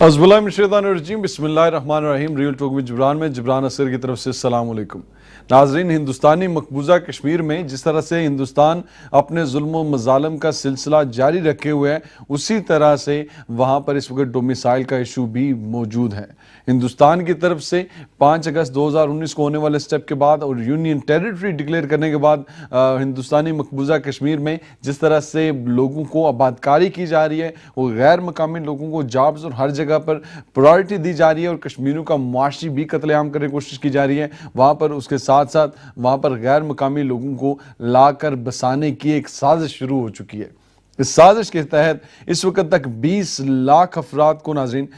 अज़बिल्लाहि मिनश्शैतानिर्रजीम बिस्मिल्लाहिर्रहमानिर्रहीम। Real talk with Jibran में जिब्रान असर की तरफ से अस्सलाम वालेकुम। नाज़रीन, हिंदुस्तानी मकबूजा कश्मीर में जिस तरह से हिंदुस्तान अपने जुल्म व मज़ालम का सिलसिला जारी रखे हुए है, उसी तरह से वहाँ पर इस वक्त डोमिसाइल का इशू भी मौजूद है। हिंदुस्तान की तरफ से 5 अगस्त 2019 को होने वाले स्टेप के बाद और यूनियन टेरिटरी डिक्लेयर करने के बाद हिंदुस्तानी मकबूजा कश्मीर में जिस तरह से लोगों को आबादकारी की जा रही है, वो गैर मकामी लोगों को जॉब्स और हर जगह पर प्रायोरिटी दी जा रही है और कश्मीरियों का मुआशी भी कत्लेआम करने की कोशिश की जा रही है। वहाँ पर उसके साथ साथ वहाँ पर गैर मकामी लोगों को लाकर बसाने की एक साजिश शुरू हो चुकी है। इस साजिश के तहत इस वक्त तक 20 लाख अफराद को नाज़रीन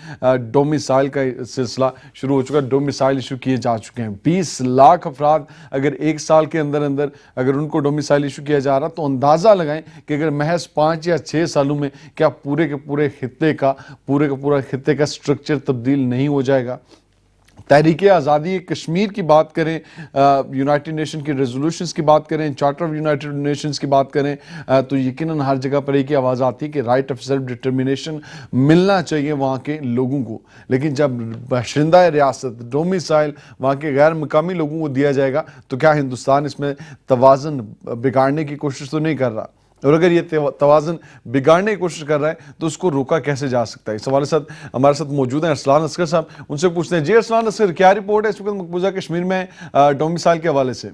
डोमिसाइल का सिलसिला शुरू हो चुका है, डोमिसाइल इशू किए जा चुके हैं। 20 लाख अफराद अगर एक साल के अंदर अंदर अगर उनको डोमिसाइल इशू किया जा रहा, तो अंदाज़ा लगाएं कि अगर महज 5 या 6 सालों में क्या पूरे के पूरे खित्ते का स्ट्रक्चर तब्दील नहीं हो जाएगा। तहरीक आज़ादी कश्मीर की बात करें, यूनाइटेड नेशन की रेजोल्यूशंस की बात करें, चार्टर ऑफ यूनाइटेड नेशंस की बात करें, तो यकीनन हर जगह पर एक ही आवाज़ आती है कि राइट ऑफ सेल्फ डिटर्मिनेशन मिलना चाहिए वहाँ के लोगों को। लेकिन जब बाशिंदा रियासत डोमिसाइल वहाँ के गैर मकामी लोगों को दिया जाएगा, तो क्या हिंदुस्तान इसमें तवाज़न बिगाड़ने की कोशिश तो नहीं कर रहा? और अगर ये तवाज़न बिगाड़ने की कोशिश कर रहा है, तो उसको रोका कैसे जा सकता है? इस हवाले से हमारे साथ मौजूद हैं अरसलान असगर साहब। उनसे पूछते हैं, जी अरसलान असगर, क्या रिपोर्ट है इस वक्त मकबूजा कश्मीर में डोमिसाइल के हवाले से?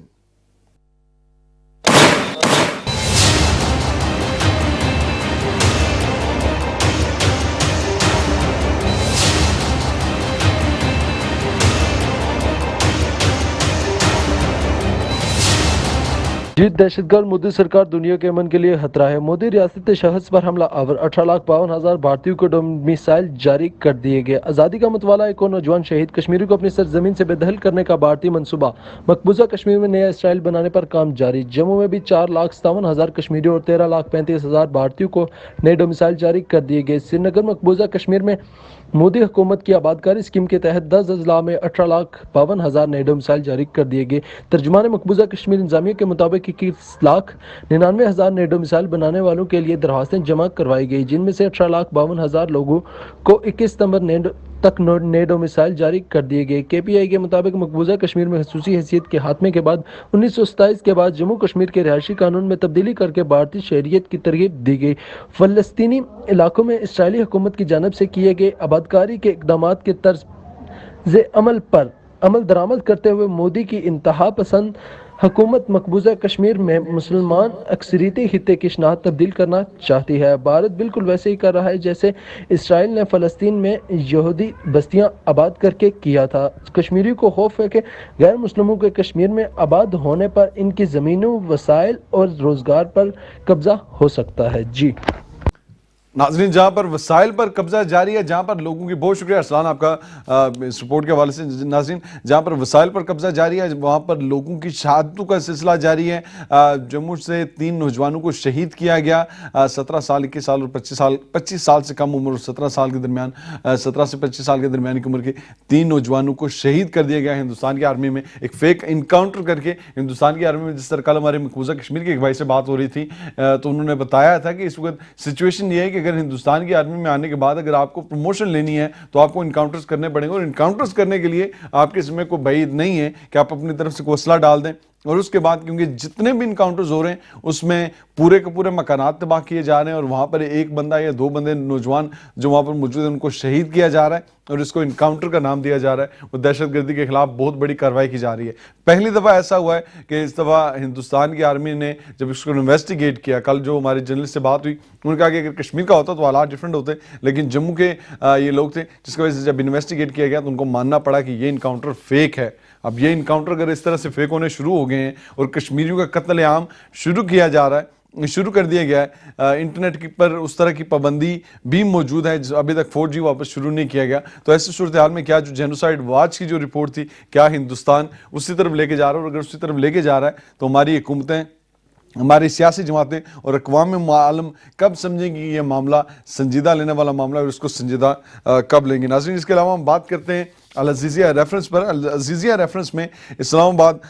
जी, दहशतगर्द मोदी सरकार दुनिया के अमन के लिए खतरा है। मोदी रियासत शहस पर हमला आवर, 18,52,000 भारतीयों को डोमिसाइल जारी कर दिए गए। आज़ादी का मतवाला एक और नौजवान शहीद, कश्मीरी को अपनी सरजमीन से बेदखल करने का भारतीय मंसूबा, मकबूजा कश्मीर में नया इसराइल बनाने पर काम जारी। जम्मू में भी 4,57,000 कश्मीरी और 13,35,000 भारतीयों को नए डोमिसाइल जारी कर दिए गए। श्रीनगर मकबूजा कश्मीर में मोदी हुकूमत की आबादकारी स्कीम के तहत 10 अजला में 18,52,000 नए डोमिसाइल जारी कर दिए गए। तर्जुमान मकबूजा कश्मीर इंतजामिया के मुताबिक 21,99,000 नए डोमिसाइल बनाने वालों के लिए दरख्वास्तें जमा करवाई गई, जिनमें से 18,52,000 लोगों को 21 सितंबर तक नए डोमिसाइल जारी कर दिए गए। KPI के मुताबिक मकबूजा कश्मीर में खसूसी हैसियत के खात्मे के बाद 1927 के बाद जम्मू कश्मीर के रिहायशी कानून में तब्दीली करके भारतीय शहरियत की तरगीब दी गई। फलस्तीनी इलाकों में इसराइली हुकूमत की जानिब से किए गए आबादकारी के इक़दामात के तर्ज अमल पर अमल दरामद करते हुए मोदी की इंतहा पसंद हुकूमत मकबूजा कश्मीर में मुसलमान अक्सरियती खित्ते की शनाख्त तब्दील करना चाहती है। भारत बिल्कुल वैसे ही कर रहा है जैसे इसराइल ने फ़लस्तीन में यहूदी बस्तियां आबाद करके किया था। कश्मीरी को खौफ है कि गैर मुस्लिमों के कश्मीर में आबाद होने पर इनकी ज़मीनों, वसाइल और रोज़गार पर कब्ज़ा हो सकता है। जी नाज़रीन, जहाँ पर वसाइल पर कब्जा जारी है, जहाँ पर लोगों की, बहुत शुक्रिया अरसलान आपका इस रिपोर्ट के हवाले से। नाज़रीन, जहाँ पर वसाइल पर कब्जा जारी है, वहाँ पर लोगों की शहादतों का सिलसिला जारी है। जम्मू से 3 नौजवानों को शहीद किया गया। 17 साल, 21 साल और 25 साल से कम उम्र और 17 साल के दरमियान 17 से 25 साल के दरमियान की उम्र के 3 नौजवानों को शहीद कर दिया गया हिंदुस्तान की आर्मी में, एक फेक इनकाउंटर करके। हिंदुस्तान की आर्मी में जिस तरह कल हमारे मकबूजा कश्मीर के एक भाई से बात हो रही थी, तो उन्होंने बताया था कि इस वक्त सिचुएशन ये है कि अगर हिंदुस्तान की आर्मी में आने के बाद अगर आपको प्रमोशन लेनी है, तो आपको इनकाउंटर्स करने पड़ेंगे, और इनकाउंटर्स करने के लिए आपके इसमें कोई बैद नहीं है कि आप अपनी तरफ से कोई असला डाल दें। और उसके बाद क्योंकि जितने भी इनकाउंटर्स हो रहे हैं उसमें पूरे के पूरे मकानात तबाह किए जा रहे हैं, और वहाँ पर एक बंदा या 2 बंदे नौजवान जो वहाँ पर मौजूद हैं उनको शहीद किया जा रहा है, और इसको इनकाउंटर का नाम दिया जा रहा है। वो दहशतगर्दी के खिलाफ बहुत बड़ी कार्रवाई की जा रही है। पहली दफ़ा ऐसा हुआ है कि इस दफ़ा हिंदुस्तान की आर्मी ने जब इसको इन्वेस्टिगेट किया, कल जो हमारे जर्नलिस्ट से बात हुई, उन्होंने कहा कि अगर कश्मीर का होता तो हालात डिफरेंट होते, लेकिन जम्मू के ये लोग थे, जिसकी वजह से जब इन्वेस्टिगेट किया गया तो उनको मानना पड़ा कि ये इनकाउंटर फेक है। अब ये इनकाउंटर अगर इस तरह से फेक होने शुरू हो गए हैं और कश्मीरियों का कत्लेआम शुरू किया जा रहा है, शुरू कर दिया गया है, इंटरनेट की पर उस तरह की पाबंदी भी मौजूद है, अभी तक 4G वापस शुरू नहीं किया गया, तो ऐसी सूरत हाल में क्या जो जेनोसाइड वॉच की जो रिपोर्ट थी, क्या हिंदुस्तान उसी तरफ लेके जा रहा है? और अगर उसी तरफ लेके जा रहा है तो हमारी हुकूमतें, हमारी सियासी जमातें और अक़वाम आलम कब समझेंगी ये मामला संजीदा लेने वाला मामला है, और इसको संजीदा कब लेंगे? नाज़रीन, इसके अलावा हम बात करते हैं अल अज़ीज़िया रेफरेंस पर। अल अज़ीज़िया रेफरेंस में इस्लामाबाद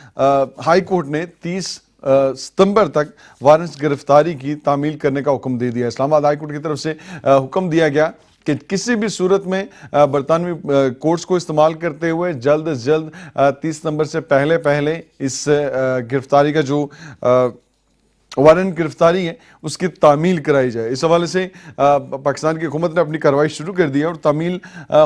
हाई कोर्ट ने 30 सितंबर तक वारंट गिरफ्तारी की तामील करने का हुक्म दे दिया। इस्लामाबाद हाई कोर्ट की तरफ से हुक्म दिया गया کہ کسی بھی صورت میں برطانوی کورٹس کو استعمال کرتے ہوئے جلد از جلد 30 نومبر سے پہلے اس گرفتاری کا جو وارنٹ گرفتاری ہے اس کی تعمیل کرائی جائے. اس حوالے سے پاکستان کی حکومت نے اپنی کارروائی شروع کر دی ہے اور تعمیل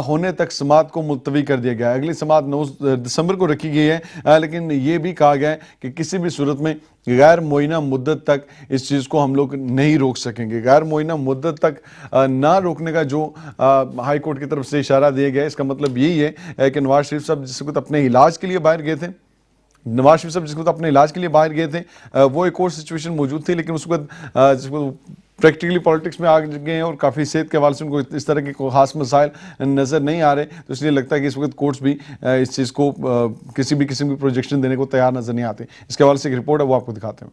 ہونے تک سماعت کو ملتوی کر دیا گیا ہے. اگلی سماعت 9 دسمبر کو رکھی گئی ہے، لیکن یہ بھی کہا گیا ہے کہ کسی بھی صورت میں غیر معینہ مدت تک اس چیز کو ہم لوگ نہیں روک سکیں گے. غیر معینہ مدت تک نہ روکنے کا جو ہائی کورٹ کی طرف سے اشارہ دیا گیا ہے، اس کا مطلب یہی ہے کہ نواز شریف صاحب جس وقت اپنے علاج کے لیے باہر گئے تھے، اپنے علاج کے لیے باہر گئے تھے، وہ ایک اور سچویشن موجود تھی، لیکن اس وقت جس کو پریکٹیکلی پالیٹکس میں آ گئے ہیں اور کافی صحت کے حوالے سے ان کو اس طرح کے کوئی خاص مسائل نظر نہیں آ رہے، تو اس لیے لگتا ہے کہ اس وقت کورٹس بھی اس چیز کو کسی بھی قسم کی پروجیکشن دینے کو تیار نظر نہیں آتے. اس کے حوالے سے ایک رپورٹ ہے، وہ آپ کو دکھاتے ہیں.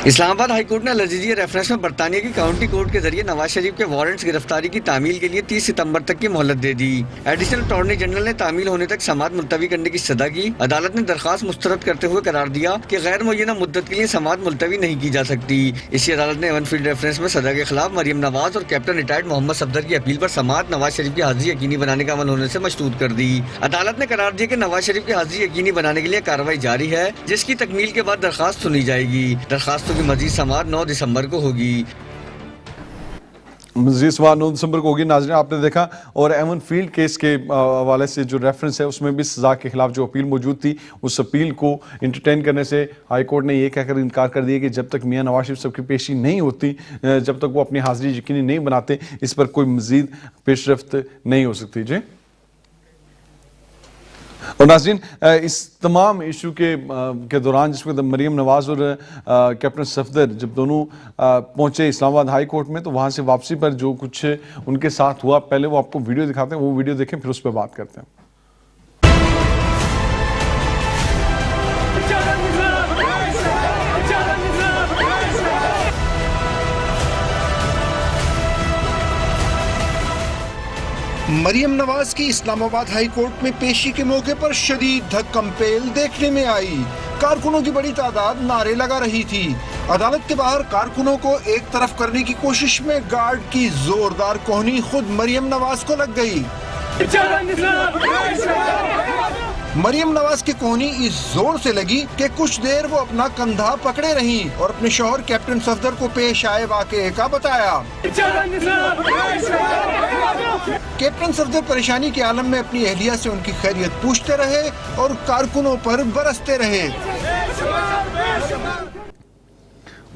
اسلام آباد ہائی کورٹ نے العزیزیہ ریفرنس میں برطانیہ کی کاؤنٹی کورٹ کے ذریعے نواز شریف کے وارنٹس گرفتاری کی تعمیل کے لیے 30 ستمبر تک کی مہلت دے دی. ایڈیشنل اٹارنی جنرل نے تعمیل ہونے تک سماعت ملتوی کرنے کی صدا کی. عدالت نے درخواست مسترد کرتے ہوئے قرار دیا کہ غیر معینہ مدت کے لیے سماعت ملتوی نہیں کی جا سکتی. اسی عدالت نے ایون فیلڈ ریفرنس میں صدا کے خلاف مریم نواز اور کیپٹن ریٹائرڈ محمد صفدر کی اپیل پر سماعت نواز شریف کی حاضری یقینی بنانے کا عمل ہونے سے مشروط کر دی. عدالت نے قرار دیا کہ نواز شریف کی حاضری یقینی بنانے کے لیے کارروائی جاری ہے، جس کی تکمیل کے بعد درخواست سنی جائے گی. درخواستوں کی مزید سماعت 9 دسمبر کو ہوگی. مزید سماعت 9 دسمبر کو ہوگی. ناظرین، آپ نے دیکھا، اور ایون فیلڈ کیس کے حوالے سے جو ریفرنس ہے اس میں بھی سزا کے خلاف جو اپیل موجود تھی، اس اپیل کو انٹرٹین کرنے سے ہائی کورٹ نے یہ کہہ کر انکار کر دیا کہ جب تک میاں نواز شریف صاحب کی پیشی نہیں ہوتی، جب تک وہ اپنی حاضری یقینی نہیں بناتے، اس پر کوئی مزید پیش رفت نہیں ہو سکتی. جی، اور ناظرین، اس تمام ایشو کے دوران جس وقت مریم نواز اور کیپٹن صفدر جب دونوں پہنچے اسلام آباد ہائی کورٹ میں، تو وہاں سے واپسی پر جو کچھ ان کے ساتھ ہوا، پہلے وہ آپ کو ویڈیو دکھاتے ہیں، وہ ویڈیو دیکھیں پھر اس پہ بات کرتے ہیں. مریم نواز کی اسلام آباد ہائی کورٹ میں پیشی کے موقع پر شدید دھکم پیل دیکھنے میں آئی. کارکنوں کی بڑی تعداد نعرے لگا رہی تھی. عدالت کے باہر کارکنوں کو ایک طرف کرنے کی کوشش میں گارڈ کی زوردار کوہنی خود مریم نواز کو لگ گئی. مریم نواز کی کوہنی اس زور سے لگی کہ کچھ دیر وہ اپنا کندھا پکڑے رہیں اور اپنے شوہر کیپٹن صفدر کو پیش آئے واقعے کا بتایا. کیپٹن صفدر پریشانی کے عالم میں اپنی اہلیہ سے ان کی خیریت پوچھتے رہے اور کارکنوں پر برستے رہے.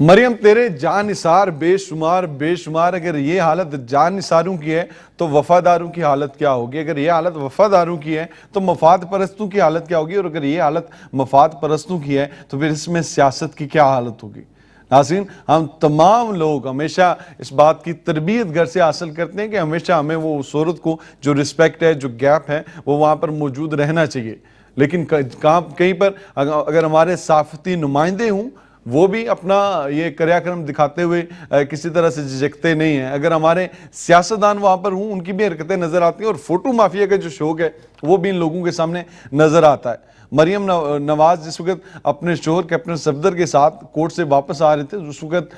مریم، تیرے جان نثار بے شمار، اگر یہ حالت جان نثاروں کی ہے تو وفاداروں کی حالت کیا ہوگی؟ اگر یہ حالت وفاداروں کی ہے تو مفاد پرستوں کی حالت کیا ہوگی؟ اور اگر یہ حالت مفاد پرستوں کی ہے تو پھر اس میں سیاست کی کیا حالت ہوگی؟ ناظرین، ہم تمام لوگ ہمیشہ اس بات کی تربیت گھر سے حاصل کرتے ہیں کہ ہمیشہ ہمیں وہ صورت کو جو رسپیکٹ ہے، جو گیپ ہے، وہ وہاں پر موجود رہنا چاہیے. لیکن کہیں پر اگر ہمارے صحافتی نمائندے ہوں، وہ بھی اپنا یہ کریا کرم دکھاتے ہوئے کسی طرح سے جھجکتے نہیں ہیں. اگر ہمارے سیاستدان وہاں پر ہوں، ان کی بھی حرکتیں نظر آتی ہیں، اور فوٹو مافیا کا جو شوق ہے وہ بھی ان لوگوں کے سامنے نظر آتا ہے. مریم نواز جس وقت اپنے شوہر کیپٹن صفدر کے ساتھ کورٹ سے واپس آ رہے تھے، اس وقت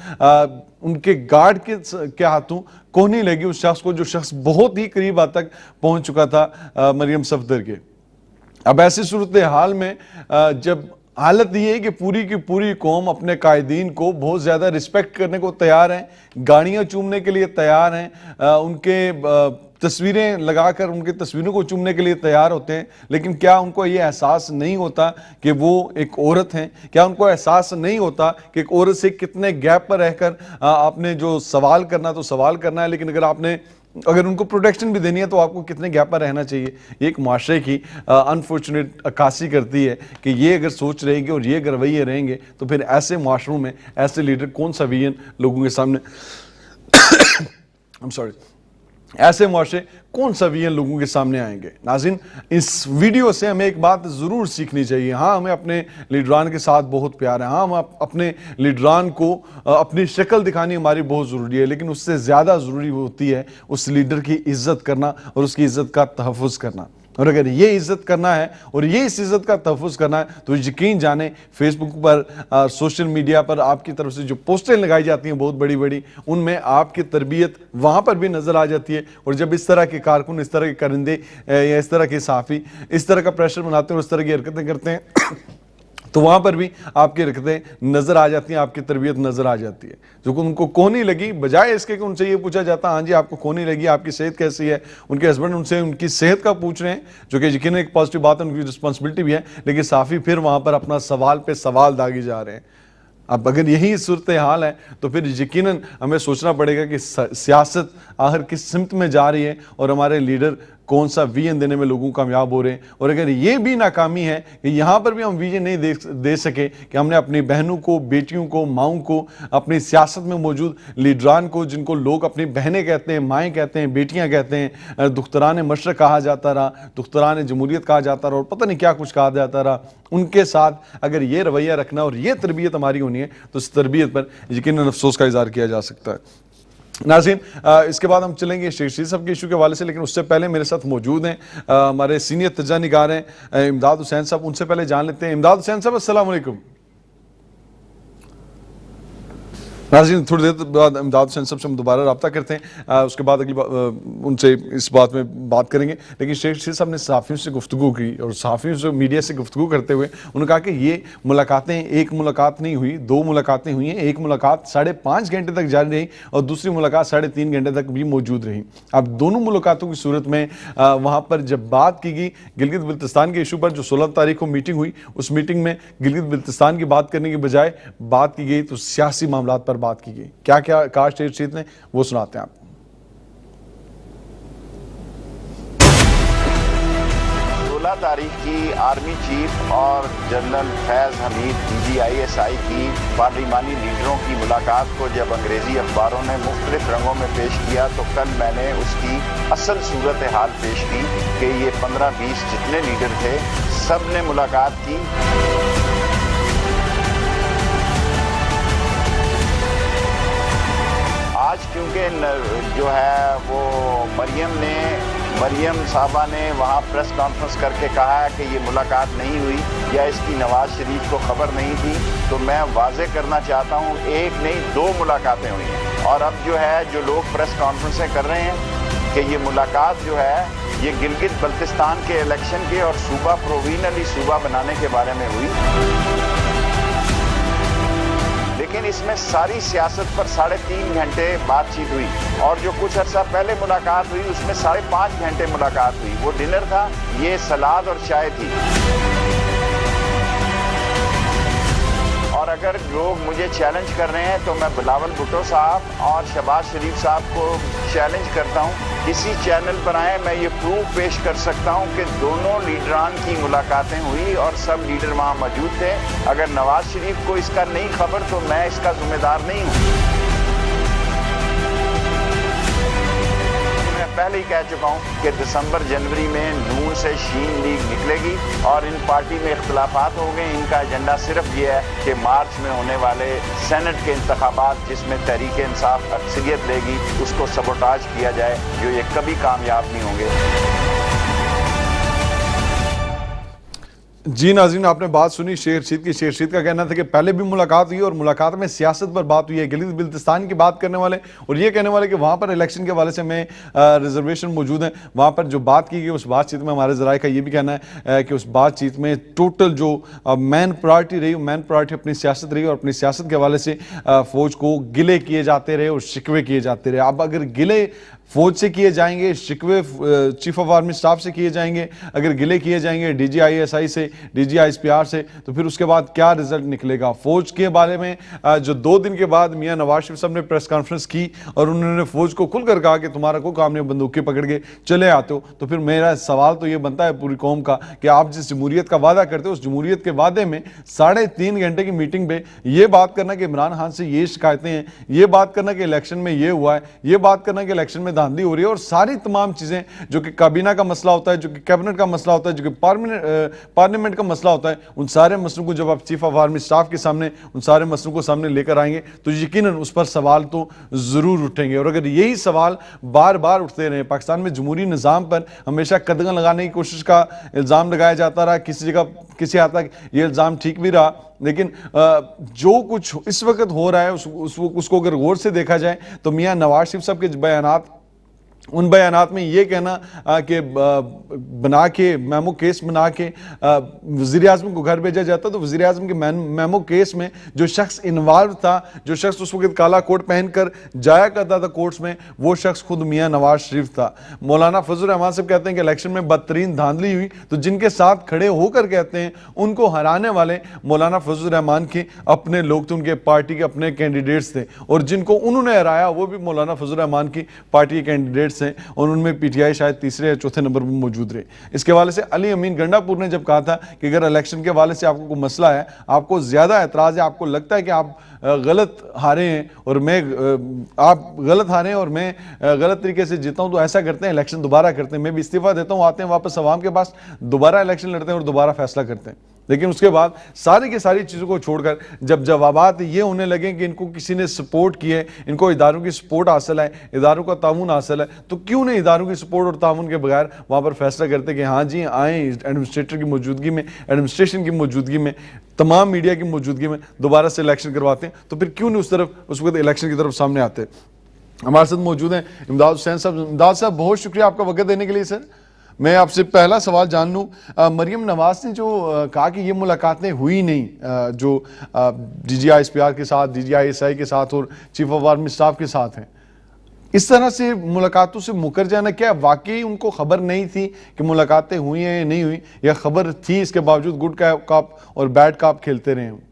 ان کے گارڈ کے ہاتھوں کوہنی لگی اس شخص کو، جو شخص بہت ہی قریب حد تک پہنچ چکا تھا مریم صفدر کے. اب ایسی صورتحال میں جب حالت یہ ہے کہ پوری کی پوری قوم اپنے قائدین کو بہت زیادہ رسپیکٹ کرنے کو تیار ہیں، گاڑیاں چومنے کے لیے تیار ہیں، ان کے تصویریں لگا کر ان کی تصویروں کو چومنے کے لیے تیار ہوتے ہیں، لیکن کیا ان کو یہ احساس نہیں ہوتا کہ وہ ایک عورت ہیں؟ کیا ان کو احساس نہیں ہوتا کہ ایک عورت سے کتنے گیپ پر رہ کر آپ نے جو سوال کرنا تو سوال کرنا ہے، لیکن اگر ان کو پروٹیکشن بھی دینی ہے تو آپ کو کتنے گیپ پر رہنا چاہیے؟ یہ ایک معاشرے کی انفارچونیٹ عکاسی کرتی ہے کہ یہ اگر سوچ رہے گی اور یہ اگر رویے رہیں گے تو پھر ایسے معاشروں میں ایسے لیڈر کون سا ویژن لوگوں کے سامنے ایسے معاشرے کون سا ویژن لوگوں کے سامنے آئیں گے؟ ناظرین، اس ویڈیو سے ہمیں ایک بات ضرور سیکھنی چاہیے. ہاں، ہمیں اپنے لیڈران کے ساتھ بہت پیار ہے، ہاں ہم اپنے لیڈران کو اپنی شکل دکھانی ہماری بہت ضروری ہے، لیکن اس سے زیادہ ضروری ہوتی ہے اس لیڈر کی عزت کرنا اور اس کی عزت کا تحفظ کرنا. اور اگر یہ عزت کرنا ہے اور یہ اس عزت کا تحفظ کرنا ہے تو یقین جانیں فیس بک پر سوشل میڈیا پر آپ کی طرف سے جو پوسٹیں لگائی جاتی ہیں بہت بڑی بڑی، ان میں آپ کی تربیت وہاں پر بھی نظر آ جاتی ہے. اور جب اس طرح کے کارکن، اس طرح کے کرندے یا اس طرح کے صحافی اس طرح کا پریشر بناتے ہیں اور اس طرح کی حرکتیں کرتے ہیں تو وہاں پر بھی آپ کی حرکتیں نظر آ جاتی ہیں، آپ کی تربیت نظر آ جاتی ہے. جو کہ ان کو کونی لگی، بجائے اس کے کہ ان سے یہ پوچھا جاتا ہاں جی آپ کو کونی لگی، آپ کی صحت کیسی ہے، ان کے ہسبینڈ ان سے ان کی صحت کا پوچھ رہے ہیں، جو کہ یقیناً ایک پازیٹیو بات ہے، ان کی رسپانسبلٹی بھی ہے، لیکن صحافی پھر وہاں پر اپنا سوال پہ سوال داغی جا رہے ہیں. اب اگر یہی صورتحال ہے تو پھر یقیناً ہمیں سوچنا پڑے گا کہ سیاست آخر کس سمت میں جا رہی ہے اور ہمارے لیڈر کون سا ویژن دینے میں لوگوں کو کامیاب ہو رہے ہیں. اور اگر یہ بھی ناکامی ہے کہ یہاں پر بھی ہم ویژن نہیں دے سکے کہ ہم نے اپنی بہنوں کو، بیٹیوں کو، ماؤں کو، اپنی سیاست میں موجود لیڈران کو، جن کو لوگ اپنی بہنیں کہتے ہیں، مائیں کہتے ہیں، بیٹیاں کہتے ہیں، دختران مشرق کہا جاتا رہا، دختران جمہوریت کہا جاتا رہا اور پتہ نہیں کیا کچھ کہا جاتا رہا، ان کے ساتھ اگر یہ رویہ رکھنا اور یہ تربیت ہماری ہونی ہے تو اس تربیت پر یقیناً افسوس کا اظہار کیا جا سکتا ہے. ناظرین، اس کے بعد ہم چلیں گے شیخ رشید صاحب کے ایشو کے حوالے سے، لیکن اس سے پہلے میرے ساتھ موجود ہیں ہمارے سینئر تجزیہ نگار ہیں امداد حسین صاحب. ان سے پہلے جان لیتے ہیں. امداد حسین صاحب السلام علیکم. ناظرین، تھوڑی دیر بعد امداد حسین صاحب سے ہم دوبارہ رابطہ کرتے ہیں، اس کے بعد ان سے اس بات میں بات کریں گے. لیکن شیخ رشید صاحب نے صحافیوں سے گفتگو کی اور صحافیوں سے میڈیا سے گفتگو کرتے ہوئے انہوں نے کہا کہ یہ ملاقاتیں ایک ملاقات نہیں ہوئی، 2 ملاقاتیں ہوئی ہیں. ایک ملاقات 5.5 گھنٹے تک جاری رہی اور دوسری ملاقات 3.5 گھنٹے تک بھی موجود رہی. اب دونوں ملاقاتوں کی صورت میں وہاں پر جب بات کی گئی گلگت بلتستان کے ایشو پر، جو 16 تاریخ کو میٹنگ ہوئی، اس میٹنگ میں گلگت بلتستان کی بات کرنے کی بجائے بات کی گئی تو سیاسی معاملات پر بات کی گئی. کیا کیا کہا شیخ رشید نے، وہ سناتے ہیں آپ. 16 تاریخ کی آرمی چیف اور جنرل فیض حمید DGISI کی پارلیمانی لیڈروں کی ملاقات کو جب انگریزی اخباروں نے مختلف رنگوں میں پیش کیا تو کل میں نے اس کی اصل صورتحال پیش کی کہ یہ 15-20 جتنے لیڈر تھے سب نے ملاقات کی. آج کیونکہ جو ہے وہ مریم صاحبہ نے وہاں پریس کانفرنس کر کے کہا ہے کہ یہ ملاقات نہیں ہوئی یا اس کی نواز شریف کو خبر نہیں تھی، تو میں واضح کرنا چاہتا ہوں 1 نہیں 2 ملاقاتیں ہوئی ہیں. اور اب جو ہے جو لوگ پریس کانفرنسیں کر رہے ہیں کہ یہ ملاقات جو ہے یہ گلگت بلتستان کے الیکشن کے اور صوبہ پرووینلی صوبہ بنانے کے بارے میں ہوئی، لیکن اس میں ساری سیاست پر 3.5 گھنٹے بات چیت ہوئی. اور جو کچھ عرصہ پہلے ملاقات ہوئی اس میں 5.5 گھنٹے ملاقات ہوئی. وہ ڈنر تھا، یہ سلاد اور چائے تھی. اور اگر لوگ مجھے چیلنج کر رہے ہیں تو میں بلاول بھٹو صاحب اور شہباز شریف صاحب کو چیلنج کرتا ہوں، کسی چینل پر آئیں، میں یہ پروف پیش کر سکتا ہوں کہ دونوں لیڈران کی ملاقاتیں ہوئی اور سب لیڈر وہاں موجود تھے. اگر نواز شریف کو اس کا نہیں خبر تو میں اس کا ذمہ دار نہیں ہوں. پہلے ہی کہہ چکا ہوں کہ دسمبر جنوری میں نون سے شین لیگ نکلے گی اور ان پارٹی میں اختلافات ہو گئے. ان کا ایجنڈا صرف یہ ہے کہ مارچ میں ہونے والے سینٹ کے انتخابات جس میں تحریک انصاف اکثریت لے گی اس کو سبوٹاج کیا جائے، جو یہ کبھی کامیاب نہیں ہوں گے. جی ناظرین، آپ نے بات سنی شیخ رشید کی. شیخ رشید کا کہنا تھا کہ پہلے بھی ملاقات ہوئی اور ملاقات میں سیاست پر بات ہوئی ہے. گلگت بلتستان کی بات کرنے والے اور یہ کہنے والے کہ وہاں پر الیکشن کے حوالے سے میں ریزرویشن موجود ہیں. وہاں پر جو بات کی گئی اس بات چیت میں ہمارے ذرائع کا یہ بھی کہنا ہے کہ اس بات چیت میں ٹوٹل جو مین پرائرٹی رہی، مین پرائرٹی اپنی سیاست رہی اور اپنی سیاست کے حوالے سے فوج کو گلے کیے جاتے رہے اور شکوے کیے جاتے رہے. اب اگر گلے فوج سے کیے جائیں گے، شکوے چیف آف آرمی سٹاف سے کیے جائیں گے، اگر گلے کیے جائیں گے DGISI سے، DGISPR سے، تو پھر اس کے بعد کیا رزلٹ نکلے گا؟ فوج کے بارے میں جو 2 دن کے بعد میاں نواز شریف صاحب نے پریس کانفرنس کی اور انہوں نے فوج کو کھل کر کہا کہ تمہارا کوئی کام نہیں، بندوقیں پکڑ کے چلے آتے ہو. تو پھر میرا سوال تو یہ بنتا ہے پوری قوم کا کہ آپ جس جمہوریت کا وعدہ کرتے ہو اس جمہوریت کے وعدے میں 3.5 گھنٹے کی میٹنگ پہ یہ بات کرنا کہ عمران خان سے یہ شکایتیں ہیں، یہ بات کرنا کہ الیکشن میں یہ ہوا ہے، یہ بات کرنا کہ الیکشن میں धांधली हो रही है और सारी तमाम चीज़ें जो कि काबीना का मसला होता है, जो कि कैबिनेट का मसला होता है, जो कि पार्लियामेंट का मसला होता है, उन सारे मसलों को जब आप चीफ ऑफ आर्मी स्टाफ के सामने उन सारे मसलों को सामने लेकर आएंगे तो यकीनन उस पर सवाल तो ज़रूर उठेंगे। और अगर यही सवाल बार बार उठते रहे, पाकिस्तान में जमहूरी निज़ाम पर हमेशा कदम लगाने की कोशिश का इल्ज़ाम लगाया जाता रहा, किसी जगह किसी हद तक ये इल्ज़ाम ठीक भी रहा, लेकिन जो कुछ इस वक्त हो रहा है उसको अगर गौर से देखा जाए तो मियां नवाज शरीफ साहब के बयानात, उन बयानात में ये कहना कि बना के मेमो केस बना के वज़ीर आज़म को घर भेजा जाता, तो वज़ीर आज़म के मेमो केस में जो शख्स इन्वॉल्व था, जो शख्स उस वक्त काला कोट पहनकर जाया करता था कोर्ट्स में, वो शख्स खुद मियां नवाज शरीफ था। मौलाना फजल रहमान साहब कहते हैं कि इलेक्शन में बदतरीन धांधली हुई तो जिनके साथ खड़े होकर कहते हैं उनको हराने वाले मौलाना फजल रहमान के अपने लोग थे, उनके पार्टी के अपने कैंडिडेट्स थे, और जिनको उन्होंने हराया वो भी मौलाना फजल रहमान की पार्टी के कैंडिडेट्स हैं, और उनमें पीटीआई शायद तीसरे या चौथे नंबर पर मौजूद रहे। इसके हवाले से अली अमीन गंडापुर ने जब कहा था कि अगर इलेक्शन के हवाले से आपको कोई मसला है, आपको ज्यादा एतराज है, आपको लगता है कि आप गलत हारे हैं और मैं गलत तरीके से जीता हूं, तो ऐसा करते हैं इलेक्शन दोबारा करते हैं, मैं भी इस्तीफा देता हूं, आते हैं वापस अवाम के पास, दोबारा इलेक्शन लड़ते हैं और दोबारा फैसला करते हैं। लेकिन उसके बाद सारी की सारी चीज़ों को छोड़कर जब जवाबात ये होने लगे कि इनको किसी ने सपोर्ट की है, इनको इदारों की सपोर्ट हासिल है, इदारों का ताउन हासिल है, तो क्यों नहीं इदारों की सपोर्ट और ताउन के बगैर वहाँ पर फैसला करते कि हाँ जी आएँ एडमिनिस्ट्रेटर की मौजूदगी में, एडमिनिस्ट्रेशन की मौजूदगी में, तमाम मीडिया की मौजूदगी में दोबारा से इलेक्शन करवाते हैं, तो फिर क्यों नहीं उस वक्त इलेक्शन की तरफ सामने आते। हमारे साथ मौजूद हैं इमदाद हुसैन साहब। इमदाद साहब, बहुत शुक्रिया आपका वक्त देने के लिए। सर, मैं आपसे पहला सवाल जान लूँ, मरियम नवाज ने जो कहा कि ये मुलाकातें हुई नहीं, जो DGI-SPR के साथ, DGI-SI के साथ और चीफ ऑफ आर्मी स्टाफ के साथ हैं, इस तरह से मुलाकातों से मुकर जाना, क्या वाकई उनको खबर नहीं थी कि मुलाकातें हुई हैं या नहीं हुई, या खबर थी इसके बावजूद गुड कॉप और बैड कॉप खेलते रहे हैं?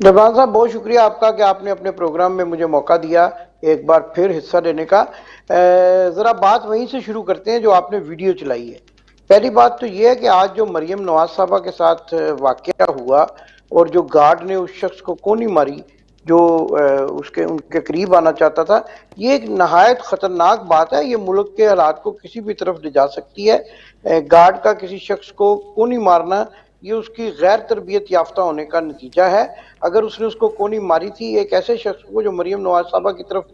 जबरान साहब, बहुत शुक्रिया आपका कि आपने अपने प्रोग्राम में मुझे मौका दिया एक बार फिर हिस्सा लेने का। ज़रा बात वहीं से शुरू करते हैं जो आपने वीडियो चलाई है। पहली बात तो ये है कि आज जो मरियम नवाज साहबा के साथ वाक़या हुआ और जो गार्ड ने उस शख्स को कोनी मारी जो उनके करीब आना चाहता था, ये एक नहायत ख़तरनाक बात है। ये मुल्क के हालात को किसी भी तरफ ले जा सकती है। गार्ड का किसी शख्स को कोनी मारना ये उसकी गैर तरबियत याफ्ता होने का नतीजा है। अगर उसने उसको कोनी मारी थी एक ऐसे शख्स को जो मरियम नवाज साहबा की तरफ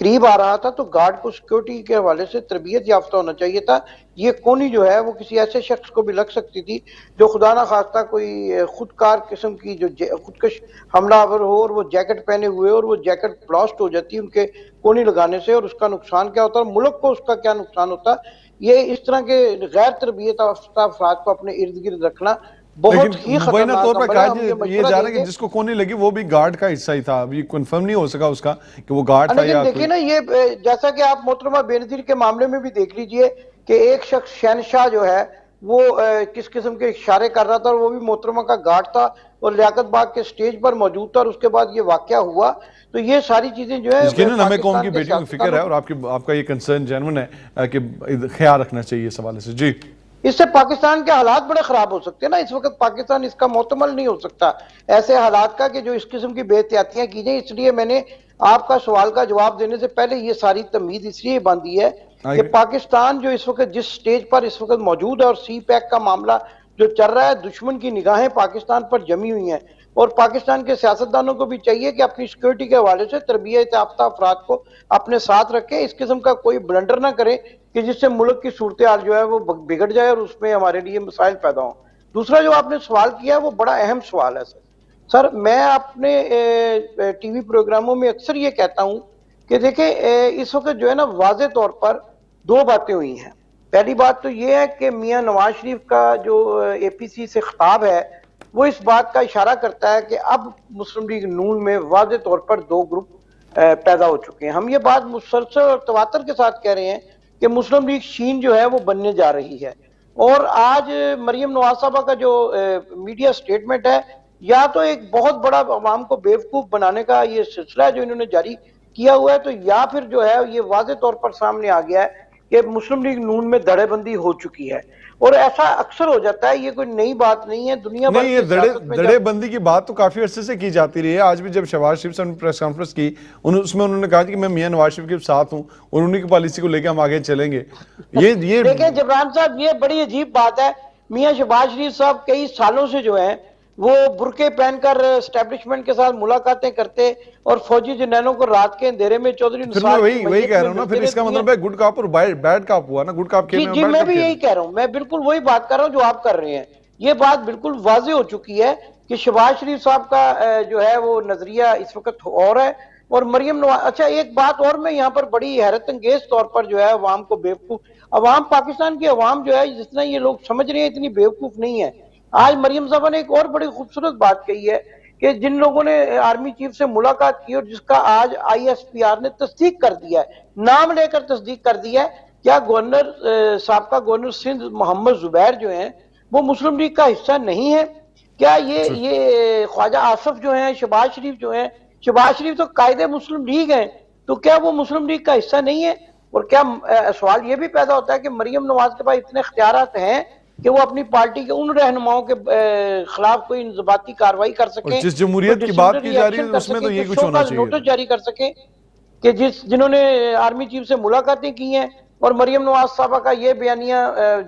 करीब आ रहा था, तो गार्ड को सिक्योरिटी के हवाले से तरबियत याफ्ता होना चाहिए था। ये कोनी जो है वो किसी ऐसे शख्स को भी लग सकती थी जो खुदा ना खास्ता कोई खुदकार किस्म की जो खुदकश हमलावर हो और वो जैकेट पहने हुए और वो जैकेट ब्लास्ट हो जाती है उनके कोनी लगाने से, और उसका नुकसान क्या होता है, मुल्क को उसका क्या नुकसान होता। ये इस तरह के गैर तरबियत याफ्ता अफराद को अपने इर्द गिर्द रखना बहुत ही खतरनाक तौर पर है। ये जा रहा है कि जिसको कोनी लगी वो भी गार्ड का हिस्सा ही था, अभी कंफर्म नहीं हो सका उसका कि वो गार्ड था या देखिए ना, ये जैसा कि आप मोहतरमा बेनज़ीर के मामले में भी देख लीजिए कि एक शख्स शहनशाह जो है वो किस किस्म के इशारे कर रहा था और वो भी मोहतरमा का गार्ड था और लियाकत बाग के स्टेज पर मौजूद था, और उसके बाद ये वाकया हुआ। तो ये सारी चीजें जो है हमें कौम की बेटियों की फिक्र है और आपका ये कंसर्न जेन्युइन है कि ख्याल रखना चाहिए इस हवाले से। जी, इससे पाकिस्तान के हालात बड़े खराब हो सकते हैं ना। इस वक्त पाकिस्तान इसका मोतमल नहीं हो सकता ऐसे हालात का कि जो इस किस्म की बेहतियातियां की जाए। इसलिए मैंने आपका सवाल का जवाब देने से पहले ये सारी तमीज इसलिए बांधी है कि पाकिस्तान जो इस वक्त जिस स्टेज पर इस वक्त मौजूद है और CPAC का मामला जो चल रहा है, दुश्मन की निगाहें पाकिस्तान पर जमी हुई हैं, और पाकिस्तान के सियासतदानों को भी चाहिए कि अपनी सिक्योरिटी के हवाले से तरबियत याफ्ता अफराद को अपने साथ रखें, इस किस्म का कोई ब्लंडर ना करे कि जिससे मुल्क की सूरत हाल जो है वो बिगड़ जाए और उसमें हमारे लिए मसाइल पैदा हों। दूसरा जो आपने सवाल किया है वो बड़ा अहम सवाल है। सर, मैं अपने TV प्रोग्रामों में अक्सर ये कहता हूँ कि देखें, इस वक्त जो है ना वाज़े तौर पर दो बातें हुई हैं। पहली बात तो ये है कि मियां नवाज शरीफ का जो APC से खिताब है वो इस बात का इशारा करता है कि अब मुस्लिम लीग नून में वाज़े तौर पर दो ग्रुप पैदा हो चुके हैं। हम ये बात मुसलसल और तवातर के साथ कह रहे हैं कि मुस्लिम लीग शीन जो है वो बनने जा रही है। और आज मरियम नवाज साहबा का जो मीडिया स्टेटमेंट है, या तो एक बहुत बड़ा अवाम को बेवकूफ बनाने का ये सिलसिला है जो इन्होंने जारी किया हुआ है, तो या फिर जो है ये वाज़े तौर पर सामने आ गया है کہ مسلم لیگ نون میں دھڑے بندی ہو چکی ہے، اور ایسا اکثر ہو جاتا ہے، یہ کوئی نئی بات نہیں ہے، دنیا بھر نہیں، یہ کی سیاست میں دڑے بندی کی بات تو کافی عرصے سے کی جاتی رہی ہے. آج بھی جب شہباز شریف سے پریس کانفرنس کی اس میں انہوں نے کہا کہ میں میاں نواز شریف کے ساتھ ہوں اور انہی کی پالیسی کو لے کے ہم آگے چلیں گے. یہ دیکھیں جبران صاحب، یہ بڑی عجیب بات ہے. میاں شہباز شریف صاحب کئی سالوں سے جو ہیں وہ برقعے پہن کر اسٹیبلشمنٹ کے ساتھ ملاقاتیں کرتے اور فوجی جرنیلوں کو رات کے اندھیرے میں چودھری پھر میں نثار کی وہی میت کہہ رہا میں ہوں نا، ملتے پھر اس کا رہتی ہیں. مطلب ہے گڈ کاپ اور بیڈ کاپ ہوا نا. گڈ کاپ کھیلنے جی میں بھی یہی کہہ رہا ہوں، میں بالکل وہی بات کر رہا ہوں جو آپ کر رہے ہیں. یہ بات بالکل واضح ہو چکی ہے کہ شہباز شریف صاحب کا جو ہے وہ نظریہ اس وقت اور ہے، اور مریم نواز. اچھا ایک بات اور میں یہاں پر بڑی حیرت انگیز طور پر جو ہے عوام کو بیوقوف، عوام پاکستان کی عوام جو ہے جتنا یہ لوگ سمجھ رہے ہیں اتنی بیوقوف نہیں ہے. آج مریم صاحبہ نے ایک اور بڑی خوبصورت بات کہی ہے کہ جن لوگوں نے آرمی چیف سے ملاقات کی اور جس کا آج آئی ایس پی آر نے تصدیق کر دیا ہے، نام لے کر تصدیق کر دیا ہے، کیا گورنر سابقہ گورنر سندھ محمد زبیر جو ہیں وہ مسلم لیگ کا حصہ نہیں ہے؟ کیا یہ خواجہ آصف جو ہیں، شہباز شریف جو ہیں، شہباز شریف تو قائد مسلم لیگ ہیں، تو کیا وہ مسلم لیگ کا حصہ نہیں ہے؟ اور کیا سوال یہ بھی پیدا ہوتا ہے کہ مریم نواز کے پاس اتنے اختیارات ہیں کہ وہ اپنی پارٹی کے ان رہنماؤں کے خلاف کوئی انضباطی کارروائی کر اور سکیں، جس جمہوریت کی بات کی جا رہی ہے اس میں تو یہ کچھ ہونا چاہیے. نوٹس جاری کر سکیں کہ جنہوں نے آرمی چیف سے ملاقاتیں کی ہیں. اور مریم نواز صاحبہ کا یہ بیانیہ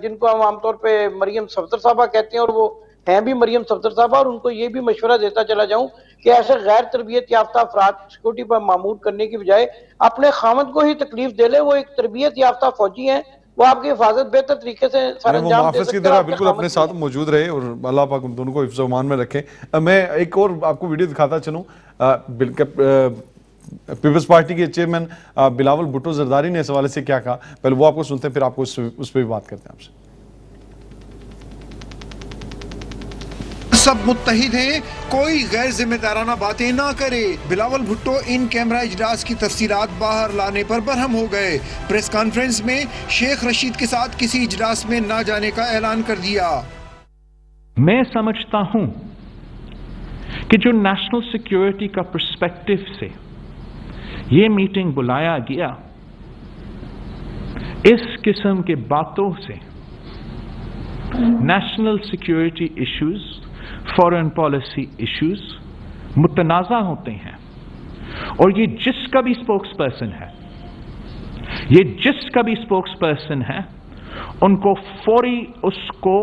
جن کو ہم عام طور پہ مریم صفدر صاحبہ کہتے ہیں اور وہ ہیں بھی مریم صفدر صاحبہ، اور ان کو یہ بھی مشورہ دیتا چلا جاؤں کہ ایسے غیر تربیت یافتہ افراد سیکورٹی پر معمور کرنے کی بجائے اپنے خامد کو ہی تکلیف دے لے. وہ ایک تربیت یافتہ فوجی ہیں، وہ آپ کی حفاظت بہتر طریقے سے سر وہ انجام دے محافظ کی سکتے ہیں. طرح بالکل اپنے ساتھ موجود رہے اور اللہ پاک ان دونوں کو حفظ و امان میں رکھے. میں ایک اور آپ کو ویڈیو دکھاتا چلوں. پیپلز پارٹی کے چیئرمین بلاول بھٹو زرداری نے اس حوالے سے کیا کہا، پہلے وہ آپ کو سنتے ہیں پھر آپ کو اس پہ بھی بات کرتے ہیں. آپ سے سب متحد ہیں، کوئی غیر ذمہ دارانہ باتیں نہ کرے. بلاول بھٹو ان کیمرہ اجلاس کی تفصیلات باہر لانے پر برہم ہو گئے. پریس کانفرنس میں شیخ رشید کے ساتھ کسی اجلاس میں نہ جانے کا اعلان کر دیا. میں سمجھتا ہوں کہ جو نیشنل سیکیورٹی کا پرسپیکٹو سے یہ میٹنگ بلایا گیا، اس قسم کے باتوں سے national security issues, foreign policy issues متنازع ہوتے ہیں. اور یہ جس کا بھی سپوکس پرسن ہے ان کو فوری اس کو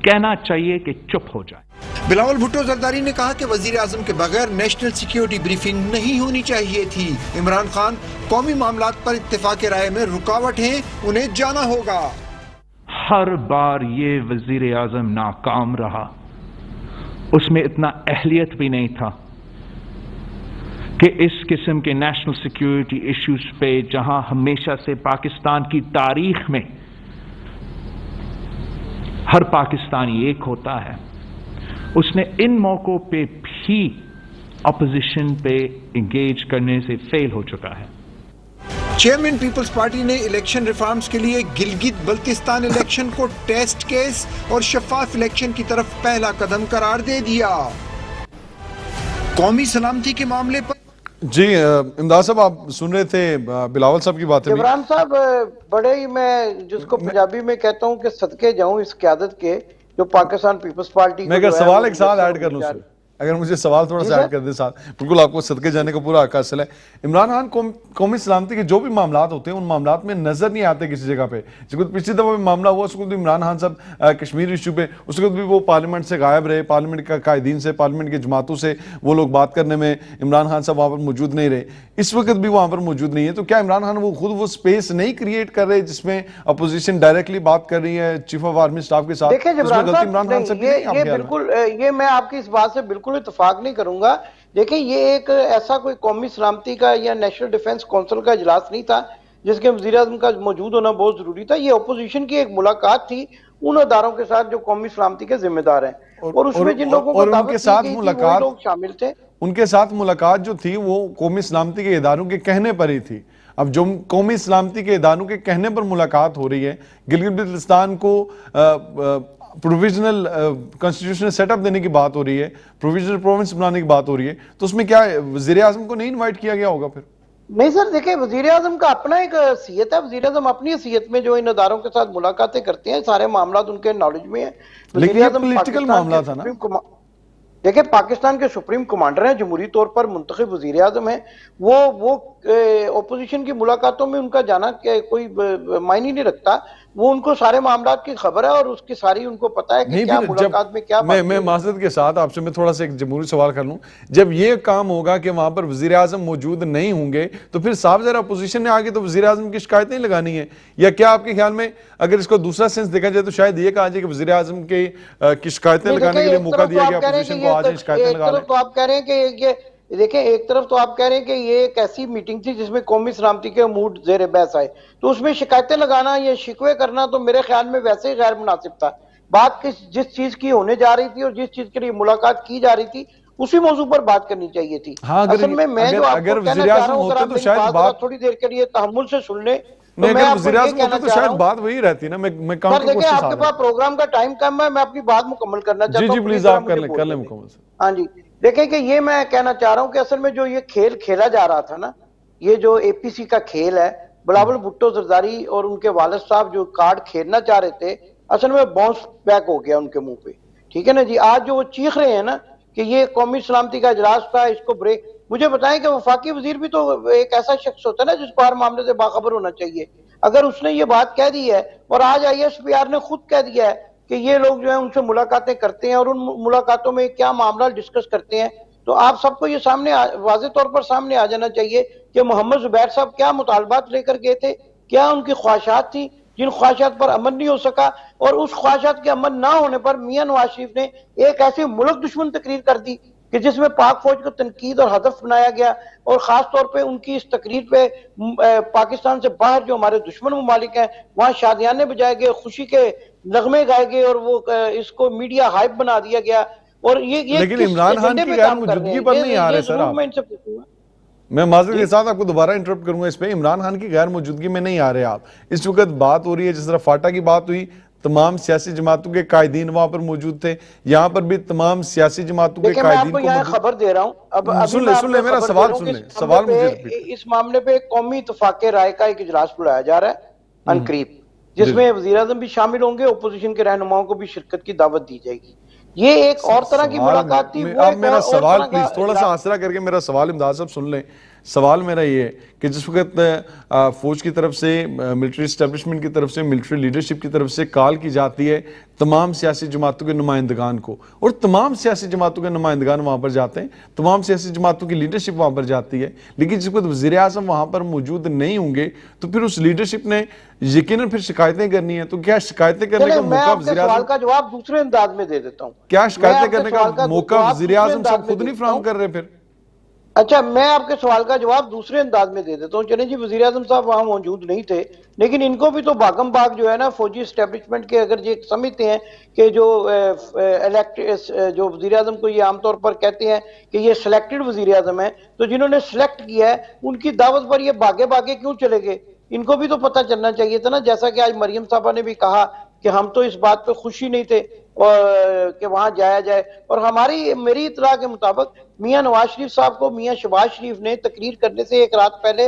کہنا چاہیے کہ چپ ہو جائے. بلاول بھٹو زرداری نے کہا کہ وزیر اعظم کے بغیر نیشنل سیکیورٹی بریفنگ نہیں ہونی چاہیے تھی. عمران خان قومی معاملات پر اتفاق رائے میں رکاوٹ ہیں، انہیں جانا ہوگا. ہر بار یہ وزیر اعظم ناکام رہا، اس میں اتنا اہلیت بھی نہیں تھا کہ اس قسم کے نیشنل سیکیورٹی ایشوز پہ جہاں ہمیشہ سے پاکستان کی تاریخ میں ہر پاکستانی ایک ہوتا ہے، اس نے ان موقعوں پہ بھی اپوزیشن پہ انگیج کرنے سے فیل ہو چکا ہے. چیئرمین پیپلز پارٹی نے الیکشن ریفارمز کے لیے گلگت بلتستان الیکشن کو ٹیسٹ کیس اور شفاف الیکشن کی طرف پہلا قدم قرار دے دیا. قومی سلامتی کے معاملے پر جی امداد صاحب آپ سن رہے تھے بلاول صاحب کی باتیں. عمران صاحب بڑے ہی میں جس کو پنجابی میں کہتا ہوں کہ صدقے جاؤں اس قیادت کے جو پاکستان پیپلز پارٹی میں اگر سوال ایک ساتھ ایڈ کر لوں اس میں، اگر مجھے سوال تھوڑا سا ایڈ کر دیں ساتھ، بالکل آپ کو صدقے جانے کا پورا حق حاصل ہے. عمران خان قومی سلامتی کے جو بھی معاملات ہوتے ہیں ان معاملات میں نظر نہیں آتے کسی جگہ پہ. پچھلی دفعہ بھی معاملہ ہوا، اس کو بھی عمران خان صاحب کشمیر ایشو پہ اس کو بھی وہ پارلیمنٹ سے غائب رہے، پارلیمنٹ کے قائدین سے، پارلیمنٹ کے جماعتوں سے وہ لوگ بات کرنے میں عمران خان صاحب وہاں پر موجود نہیں رہے. اس وقت بھی وہاں پر موجود نہیں ہے. تو کیا عمران خان وہ خود وہ سپیس نہیں کریٹ کر رہے جس میں اپوزیشن ڈائریکٹلی بات کر رہی ہے چیف آف آرمی سٹاف کے ساتھ؟ دیکھیں جبران صاحب، یہ بالکل یہ میں آپ کی اس بات سے بالکل اتفاق نہیں کروں گا. دیکھیں یہ ایک ایسا کوئی قومی سلامتی کا یا نیشنل ڈیفنس کونسل کا اجلاس نہیں تھا جس کے وزیر اعظم کا موجود ہونا بہت ضروری تھا. یہ اپوزیشن کی ایک ملاقات تھی ان اداروں کے ساتھ جو قومی سلامتی کے ذمہ دار ہیں، اور اس میں جن لوگوں کو دعوت دی گئی تھی وہ لوگ شامل تھے. ان کے ساتھ ملاقات جو تھی وہ قومی سلامتی کے اداروں کے کہنے پر ہی تھی. اب جو قومی سلامتی کے اداروں کے کہنے پر ملاقات ہو رہی ہے، گلگت بلتستان کو پروویژنل کنسٹیٹیوشنل سیٹ اپ دینے کی بات ہو رہی ہے، پروویژنل پروونس بنانے کی بات ہو رہی ہے، تو اس میں کیا وزیر اعظم کو نہیں انوائٹ کیا گیا ہوگا پھر؟ नहीं सर, देखिए वजीर आजम का अपना एक हैसियत है। वजीर आजम अपनी हैसियत में जो इन अदारों के साथ मुलाकातें करते हैं, सारे मामला उनके नॉलेज में है। लेकिन ये पॉलिटिकल मामला था ना। देखिए पाकिस्तान के सुप्रीम कमांडर हैं, जमहूरी तौर पर मुंतखब वजीर आजम है, वो ओपोजिशन की मुलाकातों में उनका जाना कोई मायने नहीं रखता। वो उनको सारे मामलात की खबर है और उसकी सारी उनको पता है कि क्या मुलाकात में क्या मैं माज़रत के साथ आपसे मैं थोड़ा सा एक जमहूरी सवाल कर लूं, जब ये काम होगा कि वहां पर वजीर आजम मौजूद नहीं होंगे तो फिर साफ ज़रा अपोजिशन ने आगे तो वजीर आजम की शिकायतें लगानी है, या क्या आपके ख्याल में अगर इसको दूसरा सेंस देखा जाए तो शायद ये कहा जाए कि वजीर आजम की शिकायतें लगाने के लिए मौका दिया गया अपोजिशन को, आज शिकायतें लगा लें? तो आप कह रहे हैं कि ये देखें, एक तरफ तो आप कह रहे हैं कि ये एक ऐसी मीटिंग थी जिसमें कौमी सलामती के मूड जेर बहस आए, तो उसमें शिकायतें लगाना या शिकवे करना तो मेरे ख्याल में वैसे ही गैर मुनासिब था। बात जिस चीज की होने जा रही थी और जिस चीज के लिए मुलाकात की जा रही थी उसी मौजू पर बात करनी चाहिए थी। हाँ, असल में मैं जो आपको कहना चाह रहा हूँ, अगर आप मेरी बात थोड़ी देर के लिए तहम्मुल से सुन ले तो मैं आपको ये कहना चाह रहा हूँ, बात वही रहती ना। मैं काउंटर देखिए आपके पास प्रोग्राम का टाइम कम है, मैं अपनी बात मुकम्मल करना चाहता हूँ। जी प्लीज आप कर लें मुकम्मल। हाँ जी, देखें कि ये मैं कहना चाह रहा हूँ कि असल में जो ये खेल खेला जा रहा था ना, ये जो एपीसी का खेल है, बिलावल भुट्टो जरदारी और उनके वालिद साहब जो कार्ड खेलना चाह रहे थे, असल में बाउंस बैक हो गया उनके मुंह पे। ठीक है ना जी, आज जो वो चीख रहे हैं ना कि ये कौमी सलामती का इजलास था, इसको ब्रेक, मुझे बताएं कि वफाकी वजीर भी तो एक ऐसा शख्स होता है ना जिसको हर मामले से बाखबर होना चाहिए। अगर उसने ये बात कह दी है और आज ISPR ने खुद कह दिया है कि ये लोग जो है उनसे मुलाकातें करते हैं और उन मुलाकातों में क्या मामला डिस्कस करते हैं, तो आप सबको ये सामने वाज़ेह तौर पर सामने आ जाना चाहिए कि मोहम्मद जुबैर साहब क्या मुतालबात लेकर गए थे, क्या उनकी ख्वाहिशात थी जिन ख्वाहिशात पर अमल नहीं हो सका, और उस ख्वाहिशात के अमल ना होने पर मियां नवाज शरीफ ने एक ऐसी मुल्क दुश्मन तकरीर कर दी कि जिसमें पाक फौज को तनकीद और हदफ बनाया गया, और खास तौर पे उनकी इस तकरीर पे पाकिस्तान से बाहर जो हमारे दुश्मन ममालिक हैं वहां शादियाने बजाए गए, खुशी के नगमे गाए गए और वो इसको मीडिया हाइप बना दिया गया। और ये लेकिन इमरान खान की गैर मौजूदगी पर नहीं आ रहे सर आप। मैं माज़रत के साथ आपको दोबारा इंटरप्ट करूंगा इस पे, इमरान खान की गैर मौजूदगी में नहीं आ रहे आप। इस वक्त बात हो रही है, जिस तरह फाटा की बात हुई, तमाम सियासी जमातों के कायदीन वहां पर मौजूद थे, यहाँ पर भी तमाम सियासी जमातों के कायदीन को यहाँ खबर दे रहा हूँ। अब सुन ले मेरा सवाल सुन ले, सवाल मुझे इस मामले पे कौमी इत्तफाक़ राय का एक इजलास बुलाया जा रहा है अनकरीब, जिसमें वज़ीर आज़म भी शामिल होंगे, ओपोजिशन के रहनुमाओं को भी शिरकत की दावत दी जाएगी। ये एक और तरह की मुलाकात थी। अब मेरा सवाल प्लीज थोड़ा सा आसरा करके मेरा सवाल इमदाद साहब सुन लें। सवाल मेरा ये है कि जिस वक्त फौज की तरफ से, मिलिट्री इस्टेब्लिशमेंट की तरफ से, मिलिट्री लीडरशिप की तरफ से कॉल की जाती है तमाम सियासी जमातों के नुमाइंदगान को, और तमाम सियासी जमातों के नुमाइंदगान वहाँ पर जाते हैं, तमाम सियासी जमातों की लीडरशिप वहाँ पर जाती है, लेकिन जिस वक्त वज़ीर आज़म वहाँ पर मौजूद नहीं होंगे तो फिर उस लीडरशिप ने यकीनन फिर शिकायतें करनी है। तो क्या शिकायतें करने का मौका वज़ीर आज़म का जवाब दूसरे अंदाज में दे देता हूँ, क्या शिकायतें करने का मौका वज़ीर आज़म साहब खुद नहीं फराहम कर रहे? फिर अच्छा, मैं आपके सवाल का जवाब दूसरे अंदाज में दे देता हूँ। चले जी, वज़ीर आज़म साहब वहाँ मौजूद नहीं थे, लेकिन इनको भी तो भागम भाग जो है ना फौजी इस्टेब्लिशमेंट के, अगर ये समझते हैं कि जो वज़ीर आज़म को ये आमतौर पर कहते हैं कि ये सिलेक्टेड वज़ीर आज़म है, तो जिन्होंने सिलेक्ट किया है उनकी दावत पर ये भागे भागे क्यों चले गए? इनको भी तो पता चलना चाहिए था ना। जैसा कि आज मरियम साहबा ने भी कहा कि हम तो इस बात पे खुशी नहीं थे और कि वहां जाया जाए, और मेरी इतला के मुताबिक मियां नवाज शरीफ साहब को मियां शहबाज शरीफ ने तकरीर करने से एक रात पहले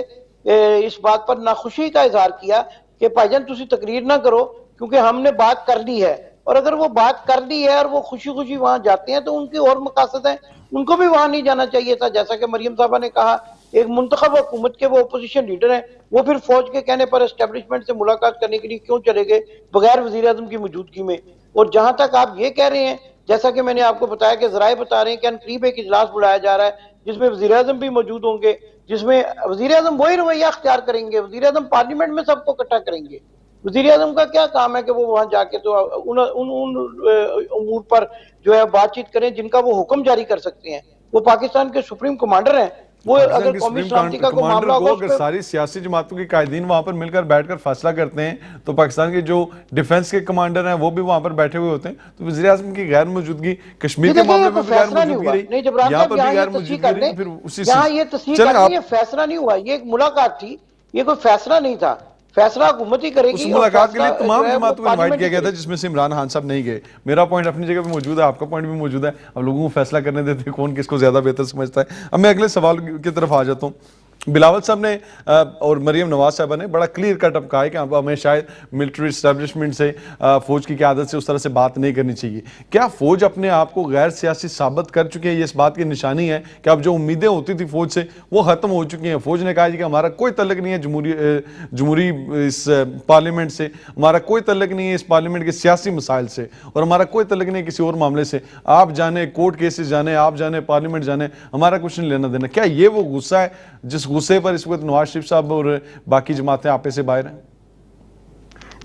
इस बात पर नाखुशी का इजहार किया कि भाईजान तुसी तकरीर ना करो क्योंकि हमने बात कर ली है। और अगर वो बात कर ली है और वो खुशी खुशी वहां जाते हैं तो उनकी और मकासद है, उनको भी वहां नहीं जाना चाहिए था। जैसा कि मरियम साहबा ने कहा, एक मुंतखब हुकूमत के वो अपोजिशन लीडर हैं, वो फिर फौज के कहने पर एस्टेब्लिशमेंट से मुलाकात करने के लिए क्यों चले गए बगैर वजीर आजम की मौजूदगी में? और जहां तक आप ये कह रहे हैं, जैसा कि मैंने आपको बताया कि जराए बता रहे हैं कि अनकरीब एक इजलास बुलाया जा रहा है जिसमें वजीर आजम भी मौजूद होंगे, जिसमें वजीर आजम वही रवैया अख्तियार करेंगे। वजीर आजम पार्लियामेंट में सबको इकट्ठा करेंगे। वजीर आजम का क्या काम है कि वो वहां जाके तो उन उमूर पर जो है बातचीत करें जिनका वो हुक्म जारी कर सकते हैं। वो पाकिस्तान के सुप्रीम कमांडर हैं। वो अगर कौमी सलामती का कोई मामला होगा, अगर सारी सियासी जमातों के कायदीन वहां पर मिलकर बैठकर फैसला करते हैं तो पाकिस्तान के जो डिफेंस के कमांडर हैं वो भी वहां पर बैठे हुए होते हैं, तो वज़ीर आज़म की गैर मौजूदगी कश्मीर के मामले में भी गैर मौजूदगी रही, यहाँ पर भी गैर मौजूदगी रही, फिर उसी से ये फैसला नहीं हुआ, ये एक मुलाकात थी, ये कोई फैसला नहीं था। फैसला हुकूमत ही करेगी। उस मुलाकात के लिए तमाम जमातों को इनवाइट किया गया था जिसमें से इमरान खान साहब नहीं गए। मेरा पॉइंट अपनी जगह पे मौजूद है, आपका पॉइंट भी मौजूद है। अब लोगों को फैसला करने देते कौन किसको ज्यादा बेहतर समझता है। अब मैं अगले सवाल की तरफ आ जाता हूँ। बिलावल साहब ने और मरियम नवाज साहबा ने बड़ा क्लियर कट अप कहा है कि अब हमें शायद मिलिट्री एस्टेब्लिशमेंट से फौज की क़यादत से उस तरह से बात नहीं करनी चाहिए। क्या फौज अपने आप को गैर सियासी साबित कर चुकी है? ये इस बात की निशानी है कि अब जो उम्मीदें होती थी फौज से वो ख़त्म हो चुकी हैं। फौज ने कहा कि हमारा कोई तल्लक नहीं है जमहूरी इस पार्लियामेंट से, हमारा कोई तल्लक नहीं है इस पार्लियामेंट के सियासी मसाइल से, और हमारा कोई तल्लक नहीं है किसी और मामले से। आप जाने कोर्ट केसेस जाने, आप जाने पार्लियामेंट जाने, हमारा कुछ नहीं लेना देना। क्या ये वो गुस्सा है जिस गुस्से पर इस वक्त नवाज शरीफ साहब और बाकी जमातें आपे से बाहर हैं?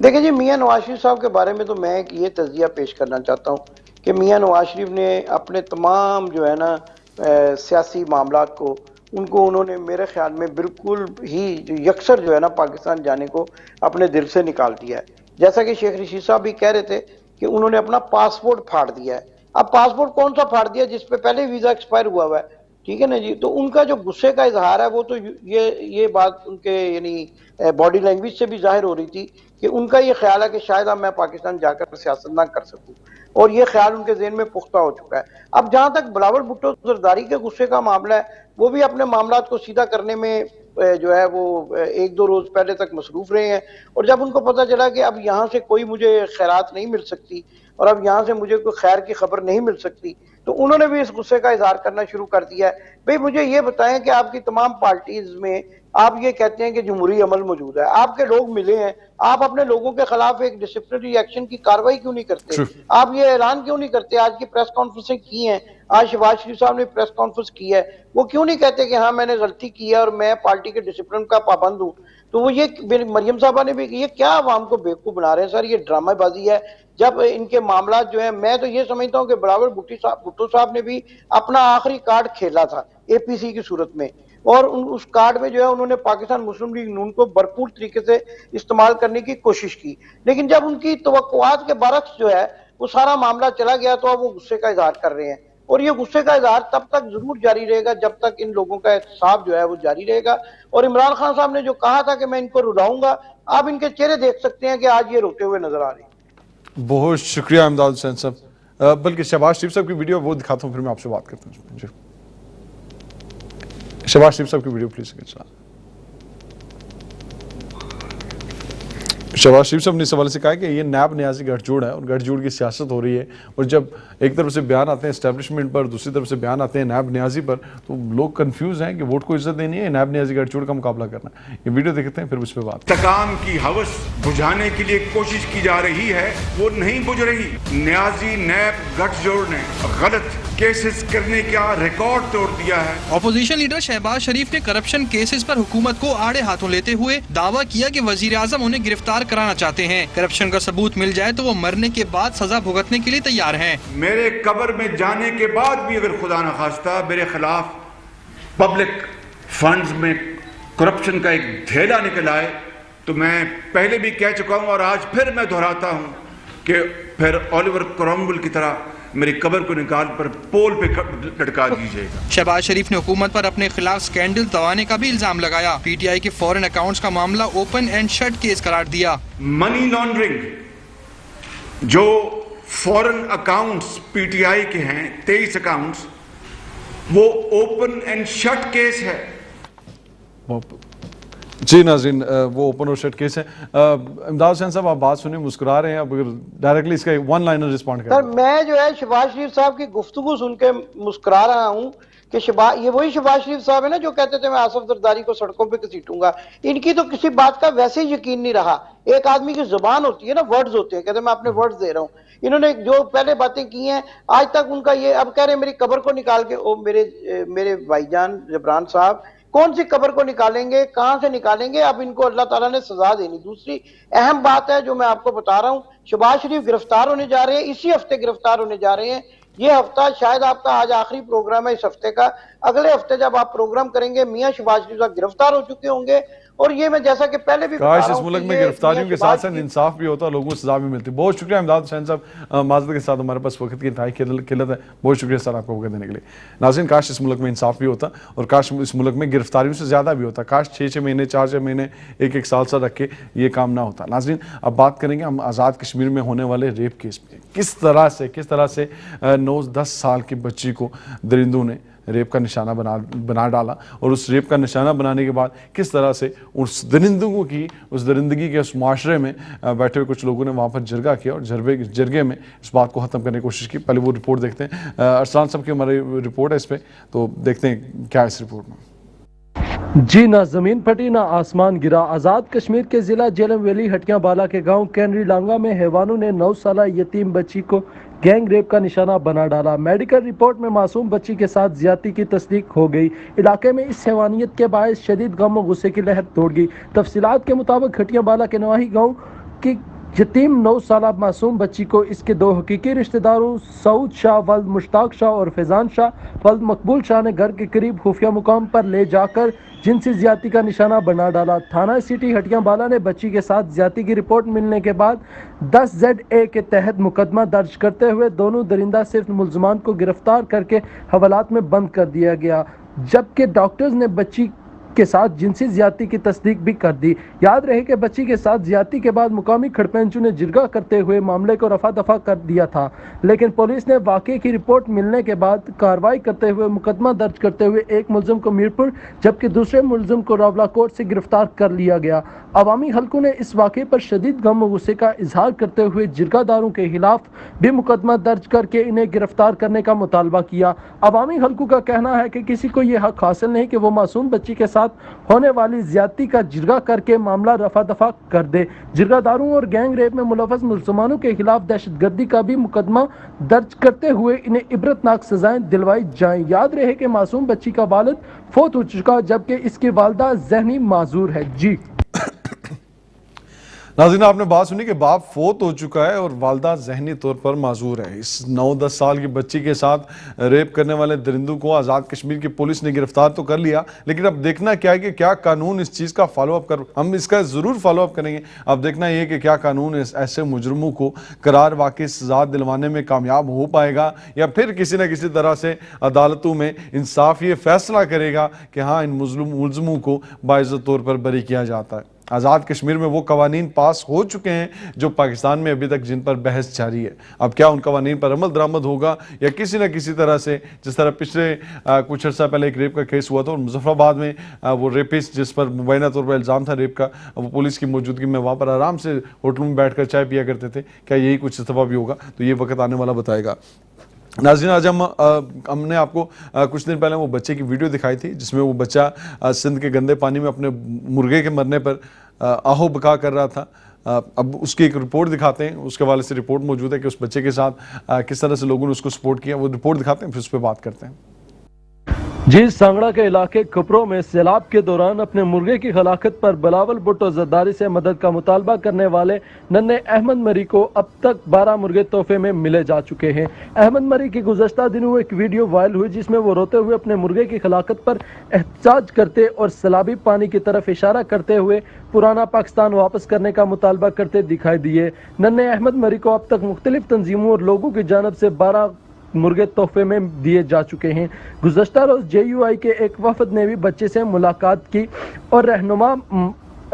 देखिए जी, मियां नवाज शरीफ साहब के बारे में तो मैं एक ये तज़किया पेश करना चाहता हूँ कि मियां नवाज शरीफ ने अपने तमाम जो है ना सियासी मामलात को उन्होंने मेरे ख्याल में बिल्कुल ही यकसर जो है ना पाकिस्तान जाने को अपने दिल से निकाल दिया है। जैसा कि शेख रशीद साहब भी कह रहे थे कि उन्होंने अपना पासपोर्ट फाड़ दिया है। अब पासपोर्ट कौन सा फाड़ दिया? जिस पे पहले वीज़ा एक्सपायर हुआ है, ठीक है ना जी। तो उनका जो गुस्से का इजहार है वो तो ये बात उनके यानी बॉडी लैंग्वेज से भी जाहिर हो रही थी कि उनका ये ख्याल है कि शायद अब मैं पाकिस्तान जाकर सियासत ना कर सकूं, और ये ख्याल उनके ज़हन में पुख्ता हो चुका है। अब जहां तक बिलावल भुट्टो जरदारी के गुस्से का मामला है, वो भी अपने मामलात को सीधा करने में जो है वो 1-2 रोज पहले तक मसरूफ रहे हैं, और जब उनको पता चला कि अब यहाँ से कोई मुझे खैरात नहीं मिल सकती और अब यहाँ से मुझे कोई खैर की खबर नहीं मिल सकती, तो उन्होंने भी इस गुस्से का इजहार करना शुरू कर दिया है। भाई मुझे ये बताएं कि आपकी तमाम पार्टीज में आप ये कहते हैं कि जमहूरी अमल मौजूद है, आपके लोग मिले हैं, आप अपने लोगों के खिलाफ एक डिसिप्लिनरी एक्शन की कार्रवाई क्यों नहीं करते? आप ये ऐलान क्यों नहीं करते? आज की प्रेस कॉन्फ्रेंसें की हैं, आज शहबाज शरीफ साहब ने प्रेस कॉन्फ्रेंस की है, वो क्यों नहीं कहते कि हाँ मैंने गलती की है और मैं पार्टी के डिसिप्लिन का पाबंद हूँ? तो वो ये मरियम साहबा ने भी, ये क्या आवाम को बेवकूफ बना रहे हैं सर, ये ड्रामेबाजी है। जब इनके मामला जो है, मैं तो ये समझता हूँ कि बिलावल भुट्टो साहब ने भी अपना आखिरी कार्ड खेला था APC की सूरत में, और उस कार्ड में जो है उन्होंने पाकिस्तान मुस्लिम लीग नून को भरपूर तरीके से इस्तेमाल करने की कोशिश की, लेकिन जब उनकी तवक्कुआत के बरक्स जो है वो सारा मामला चला गया तो अब वो गुस्से का इजहार कर रहे हैं। और ये गुस्से का इजहार तब तक जरूर जारी रहेगा जब तक इन लोगों का एहतसाब जो है वो जारी रहेगा। और इमरान खान साहब ने जो कहा था कि मैं इनको रुलाऊंगा, आप इनके चेहरे देख सकते हैं कि आज ये रोते हुए नजर आ रहे हैं। बहुत शुक्रिया इमदाद हुसैन साहब। बल्कि शहबाज शरीफ साहब की वीडियो वो दिखाता हूँ, फिर मैं आपसे बात करता हूँ। जी शहबाज शरीफ साहब की वीडियो प्लीज। शहबाज शरीफ साहब ने इस हवाले से कहा कि ये नैब न्याजी गठजोड़ है और गठजोड़ की सियासत हो रही है, और जब एक तरफ से बयान आते हैं एस्टेब्लिशमेंट पर, दूसरी तरफ से बयान आते हैं नैब न्याजी पर, तो लोग कंफ्यूज हैं कि वोट को इज्जत देनी है, नैब न्याजी गठजोड़ का मुकाबला करना है। ये वीडियो देखते हैं फिर उस पर बात। तकाम की हवस बुझाने के लिए कोशिश की जा रही है, वो नहीं बुझ रही। न्याजी नैब गठजोड़ ने गलत केसेस करने का रिकॉर्ड तोड़ दिया है। अपोजिशन लीडर शहबाज शरीफ ने करप्शन केसेस पर हुकूमत को आड़े हाथों लेते हुए दावा किया कि वजीर आजम उन्हें गिरफ्तार कराना चाहते हैं। करप्शन का सबूत मिल जाए तो वो मरने के बाद सजा भुगतने के लिए तैयार हैं। मेरे कब्र में जाने के बाद भी अगर खुदा न खास्ता मेरे खिलाफ पब्लिक फंड्स में करप्शन का एक ढेला निकल आए, तो मैं पहले भी कह चुका हूं और आज फिर मैं दोहराता हूं कि फिर ओलिवर क्रॉमवेल की तरह मेरी कब्र को निकाल पर पोल पे लटका दीजिएगा। शहबाज शरीफ ने हुकूमत पर अपने खिलाफ स्कैंडल दबाने का भी इल्जाम लगाया। PTI के फॉरेन अकाउंट्स का मामला ओपन एंड शट केस करार दिया। मनी लॉन्ड्रिंग, जो फॉरेन अकाउंट्स PTI के हैं 23 अकाउंट्स, वो ओपन एंड शट केस है। जी नाज़रीन, वो ओपन और शट केस है। इमदाद हुसैन साहब आप बात सुनिए, मुस्कुरा रहे हैं, अब अगर डायरेक्टली इसका वन लाइनर रिस्पॉन्ड करें। सर मैं जो है शहबाज शरीफ साहब की गुफ्तगू सुन के मुस्कुरा रहा हूँ कि ये वही शहबाज शरीफ साहब है ना जो कहते थे मैं आसिफ जरदारी को सड़कों पे घसीटूंगा। इनकी तो किसी बात का वैसे ही यकीन नहीं रहा। एक आदमी की जुबान होती है ना, वर्ड्स होते हैं, कहते मैं अपने वर्ड्स दे रहा हूँ। इन्होंने जो पहले बातें की हैं आज तक उनका ये, अब कह रहे मेरी कब्र को निकाल के, ओ मेरे भाईजान जबरान साहब, कौन सी कब्र को निकालेंगे, कहां से निकालेंगे? अब इनको अल्लाह ताला ने सजा देनी। दूसरी अहम बात है जो मैं आपको बता रहा हूं, शहबाज शरीफ गिरफ्तार होने जा रहे हैं, इसी हफ्ते गिरफ्तार होने जा रहे हैं। ये हफ्ता शायद आपका आज आखिरी प्रोग्राम है इस हफ्ते का। अगले हफ्ते जब आप प्रोग्राम करेंगे मियां शहबाज शरीफ साहब गिरफ्तार हो चुके होंगे। और ये मैं जैसा कि पहले भी काश इस मुल्क में गिरफ्तारियों के साथ साथ इंसाफ भी होता, लोगों को सजा भी मिलती। बहुत शुक्रिया इमदाद हुसैन साहब, माजरत के साथ हमारे पास वक्त की इंतहाई किल्लत है, बहुत शुक्रिया सर आपको वक्त देने के लिए। नाज़रीन, काश इस मुल्क में इंसाफ भी होता और काश इस मुल्क में गिरफ्तारियों से ज़्यादा भी होता। काश 6-6 महीने 4-4 महीने 1-1 साल सा रख के ये काम ना होता। नाज़रीन, अब बात करेंगे हम आज़ाद कश्मीर में होने वाले रेप केस पे। किस तरह से 9-10 साल की बच्ची को दरिंदों ने ریپ کا نشانہ بنا ڈالا اور اس ریپ کا نشانہ بنانے کے بعد کس طرح سے اس درندگی کے اس معاشرے میں بیٹھے ہوئے کچھ لوگوں نے وہاں پر جرگہ کیا اور جرگے میں اس بات کو ختم کرنے کی کوشش کی. پہلے وہ رپورٹ دیکھتے ہیں. ارسلان صاحب کی ہماری رپورٹ ہے اس پہ, تو دیکھتے ہیں کیا اس رپورٹ میں. جی نہ زمین پھٹی نہ آسمان گرا. آزاد کشمیر کے ضلع جیلم ویلی ہٹیاں بالا کے گاؤں کینری لانگا میں حیوانوں نے 9 سالہ یتیم بچی کو گینگ ریپ کا نشانہ بنا ڈالا. میڈیکل رپورٹ میں معصوم بچی کے ساتھ زیادتی کی تصدیق ہو گئی. علاقے میں اس حیوانیت کے باعث شدید غم و غصے کی لہر دوڑ گئی. تفصیلات کے مطابق ہٹیاں بالا کے نواحی گاؤں کی یتیم 9 سالہ معصوم بچی کو اس کے 2 حقیقی رشتہ داروں سعود شاہ ولد مشتاق شاہ اور فیضان شاہ ولد مقبول شاہ نے گھر کے قریب خفیہ مقام پر لے جا کر جنسی زیادتی کا نشانہ بنا ڈالا. تھانہ سٹی ہٹیاں بالا نے بچی کے ساتھ زیادتی کی رپورٹ ملنے کے بعد 10ZA کے تحت مقدمہ درج کرتے ہوئے دونوں درندہ صرف ملزمان کو گرفتار کر کے حوالات میں بند کر دیا گیا, جبکہ ڈاکٹرز نے بچی کے ساتھ جنسی زیادتی کی تصدیق بھی کر دی. یاد رہے کہ بچی کے ساتھ زیادتی کے بعد مقامی کھڑپینچوں نے جرگہ کرتے ہوئے معاملے کو رفع دفع کر دیا تھا, لیکن پولیس نے واقعے کی رپورٹ ملنے کے بعد کارروائی کرتے ہوئے مقدمہ درج کرتے ہوئے ایک ملزم کو میرپور جبکہ دوسرے ملزم کو راولا کوٹ سے گرفتار کر لیا گیا. عوامی حلقوں نے اس واقعے پر شدید غم و غصے کا اظہار کرتے ہوئے جرگہ داروں کے خلاف بھی مقدمہ درج کر کے انہیں گرفتار کرنے کا مطالبہ کیا. عوامی حلقوں کا کہنا ہے کہ کسی کو یہ حق حاصل نہیں کہ وہ معصوم بچی کے ساتھ ہونے والی زیادتی کا جرگہ کر کے معاملہ رفع دفع کر دے. جرگہ داروں اور گینگ ریپ میں ملوث ملزمانوں کے خلاف دہشت گردی کا بھی مقدمہ درج کرتے ہوئے انہیں عبرتناک سزائیں دلوائی جائیں. یاد رہے کہ معصوم بچی کا والد فوت ہو چکا جبکہ اس کی والدہ ذہنی معذور ہے. جی ناظرین, آپ نے بات سنی کہ باپ فوت ہو چکا ہے اور والدہ ذہنی طور پر معذور ہے. اس 9-10 سال کی بچی کے ساتھ ریپ کرنے والے درندوں کو آزاد کشمیر کی پولیس نے گرفتار تو کر لیا, لیکن اب دیکھنا کیا ہے کہ کیا قانون اس چیز کا فالو اپ ہم اس کا ضرور فالو اپ کریں گے. اب دیکھنا یہ کہ کیا قانون ایسے مجرموں کو قرار واقعی سزا دلوانے میں کامیاب ہو پائے گا یا پھر کسی نہ کسی طرح سے عدالتوں میں انصاف یہ فیصلہ کرے گا کہ ہاں ان ملزموں کو باعزت طور پر بری کیا جاتا ہے. آزاد کشمیر میں وہ قوانین پاس ہو چکے ہیں جو پاکستان میں ابھی تک جن پر بحث جاری ہے. اب کیا ان قوانین پر عمل درآمد ہوگا یا کسی نہ کسی طرح سے, جس طرح پچھلے کچھ عرصہ پہلے ایک ریپ کا کیس ہوا تھا اور مظفر آباد میں وہ ریپسٹ جس پر مبینہ طور پر الزام تھا ریپ کا, وہ پولیس کی موجودگی میں وہاں پر آرام سے ہوٹل میں بیٹھ کر چائے پیا کرتے تھے. کیا یہی کچھ اس دفعہ بھی ہوگا؟ تو یہ وقت آنے والا بتائے گا. ناظرین, آج ہم نے آپ کو کچھ دن پہلے وہ بچے کی ویڈیو دکھائی تھی جس میں وہ بچہ سندھ کے گندے پانی میں اپنے مرغے کے مرنے پر آہو بکا کر رہا تھا. اب اس کی ایک رپورٹ دکھاتے ہیں, اس کے حوالے سے رپورٹ موجود ہے کہ اس بچے کے ساتھ کس طرح سے لوگوں نے اس کو سپورٹ کیا. وہ رپورٹ دکھاتے ہیں پھر اس پہ بات کرتے ہیں. جی سانگڑا کے علاقے کھپروں میں سیلاب کے دوران اپنے مرغے کی ہلاکت پر بلاول بھٹو زرداری سے مدد کا مطالبہ کرنے والے ننھے احمد مری کو اب تک 12 مرغے تحفے میں ملے جا چکے ہیں. احمد مری کی گزشتہ دنوں ایک ویڈیو وائرل ہوئی جس میں وہ روتے ہوئے اپنے مرغے کی ہلاکت پر احتجاج کرتے اور سیلابی پانی کی طرف اشارہ کرتے ہوئے پرانا پاکستان واپس کرنے کا مطالبہ کرتے دکھائی دیے. ننھے احمد مری کو اب تک مختلف تنظیموں اور لوگوں کی جانب سے 12 مرغے تحفے میں دیے جا چکے ہیں. گزشتہ روز JUI کے ایک وفد نے بھی بچے سے ملاقات کی اور رہنما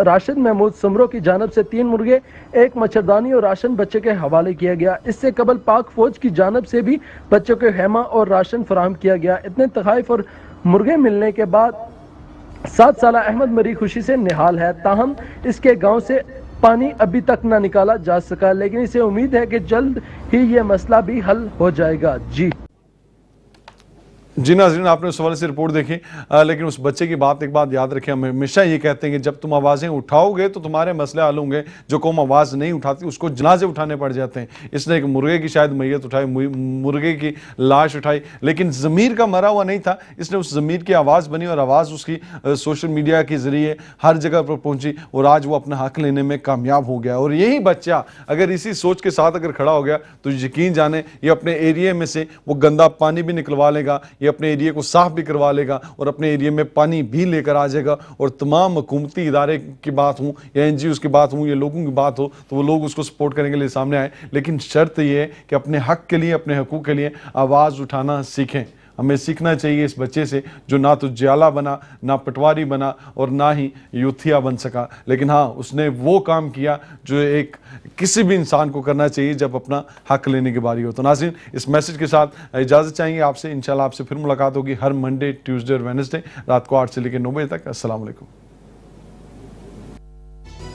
راشد محمود سمرو کی جانب سے 3 مرغے 1 مچھردانی اور راشن بچے کے حوالے کیا گیا. اس سے قبل پاک فوج کی جانب سے بھی بچوں کے خیمہ اور راشن فراہم کیا گیا. اتنے تحائف اور مرغے ملنے کے بعد 7 سالہ احمد مری خوشی سے نہال ہے. تاہم اس کے گاؤں سے پانی ابھی تک نہ نکالا جا سکا, لیکن اسے امید ہے کہ جلد ہی یہ مسئلہ بھی حل ہو جائے گا. جی ناظرین, آپ نے اس حوالے سے رپورٹ دیکھی, لیکن اس بچے کی ایک بات یاد رکھیں. ہم ہمیشہ یہ کہتے ہیں کہ جب تم آوازیں اٹھاؤ گے تو تمہارے مسئلے حل ہوں گے. جو قوم آواز نہیں اٹھاتی اس کو جنازے اٹھانے پڑ جاتے ہیں. اس نے ایک مرغے کی شاید میت اٹھائی, مرغے کی لاش اٹھائی, لیکن ضمیر کا مرا ہوا نہیں تھا. اس نے اس ضمیر کی آواز بنی اور آواز اس کی سوشل میڈیا کے ذریعے ہر جگہ پر پہنچی اور آج وہ اپنا حق لینے میں کامیاب ہو گیا. اور یہی بچہ اگر اسی سوچ کے ساتھ اگر کھڑا ہو گیا تو یقین جانے یہ اپنے ایریے میں سے وہ گندا پانی بھی نکلوا لے گا, یہ اپنے ایریے کو صاف بھی کروا لے گا اور اپنے ایریے میں پانی بھی لے کر آ جائے گا. اور تمام حکومتی ادارے کی بات ہوں یا NGOs کی بات ہوں یا لوگوں کی بات ہو تو وہ لوگ اس کو سپورٹ کرنے کے لیے سامنے آئے. لیکن شرط یہ ہے کہ اپنے حق کے لیے, اپنے حقوق کے لیے آواز اٹھانا سیکھیں. ہمیں سیکھنا چاہیے اس بچے سے جو نہ تو جیالہ بنا، نہ پٹواری بنا اور نہ ہی یوتھیا بن سکا، لیکن ہاں اس نے وہ کام کیا جو ایک کسی بھی انسان کو کرنا چاہیے جب اپنا حق لینے کی باری ہو۔ تو ناظرین اس میسج کے ساتھ اجازت چاہیں گے آپ سے، انشاءاللہ آپ سے پھر ملاقات ہوگی ہر منڈے، ٹیوزڈے اور وینسڈے رات کو 8 سے لے کے 9 بجے تک۔ السلام علیکم۔